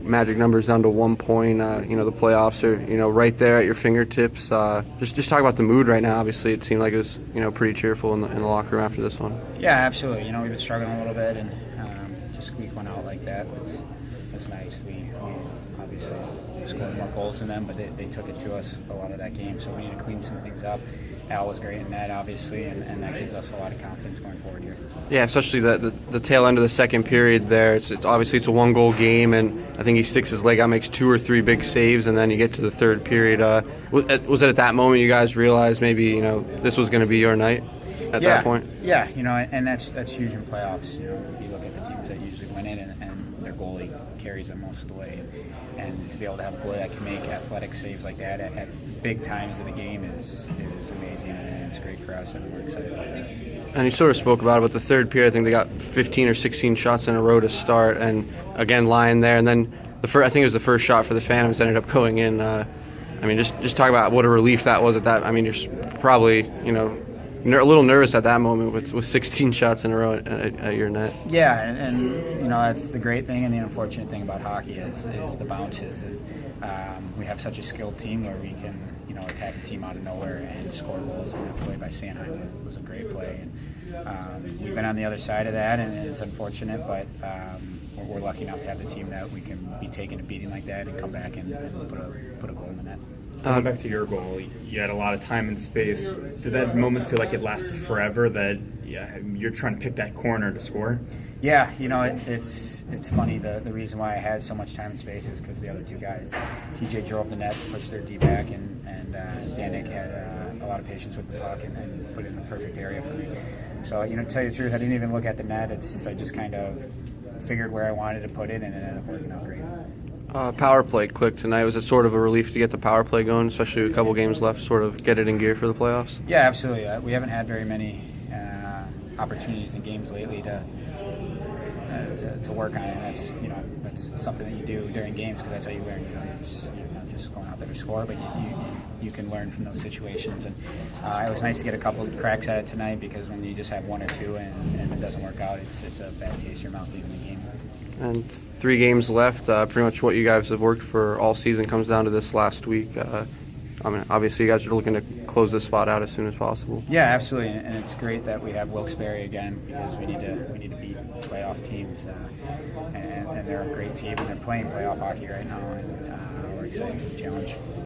magic numbers down to 1 point. The playoffs are right there at your fingertips. Just talk about the mood right now. Obviously, it seemed like it was pretty cheerful in the locker room after this one. Yeah, absolutely. We've been struggling a little bit, and to squeak one out like that was nice. We obviously scored more goals than them, but they took it to us a lot of that game. So we need to clean some things up. Al was great in that, obviously, and that gives us a lot of confidence going forward here. Yeah, especially the tail end of the second period there. It's obviously it's a 1-goal game, and I think he sticks his leg out, makes 2 or 3 big saves, and then you get to the third period. Was it at that moment you guys realized maybe this was going to be your night at that point? Yeah, and that's huge in playoffs. You look at the teams that usually win it, and their goalie carries them most of the way. And to be able to have a goalie that can make athletic saves like that at big times of the game is amazing, and it's great for us, and we're excited about that. And you sort of spoke about it, but the third period, I think they got 15 or 16 shots in a row to start, and again lying there, and then I think it was the first shot for the Phantoms ended up going in. Just talk about what a relief that was at that. You're probably a little nervous at that moment with 16 shots in a row at your net. Yeah, and that's the great thing and the unfortunate thing about hockey is the bounces. And we have such a skilled team where we can attack a team out of nowhere and score goals. And that play by Sanheim was a great play. And we've been on the other side of that, and it's unfortunate, but we're lucky enough to have the team that we can be taking a beating like that and come back and put a goal in the net. Going back to your goal, you had a lot of time and space. Did that moment feel like it lasted forever, that you're trying to pick that corner to score? Yeah, it's funny. The reason why I had so much time and space is because the other two guys, TJ drove the net to push their D back, and Danik had a lot of patience with the puck and put it in the perfect area for me. So, to tell you the truth, I didn't even look at the net. I just kind of figured where I wanted to put it, and it ended up working out great. Power play clicked tonight. Was it sort of a relief to get the power play going, especially with a couple games left, sort of get it in gear for the playoffs? Yeah, absolutely. We haven't had very many opportunities in games lately to work on it. And that's something that you do during games, because that's how you learn. You're not just going out there to score, but you can learn from those situations. And it was nice to get a couple of cracks at it tonight, because when you just have 1 or 2 and it doesn't work out, it's a bad taste in your mouth leaving the game. And 3 games left. Pretty much what you guys have worked for all season comes down to this last week. Obviously you guys are looking to close this spot out as soon as possible. Yeah, absolutely, and it's great that we have Wilkes-Barre again, because we need to beat playoff teams, and they're a great team, and they're playing playoff hockey right now, and we're excited for the challenge.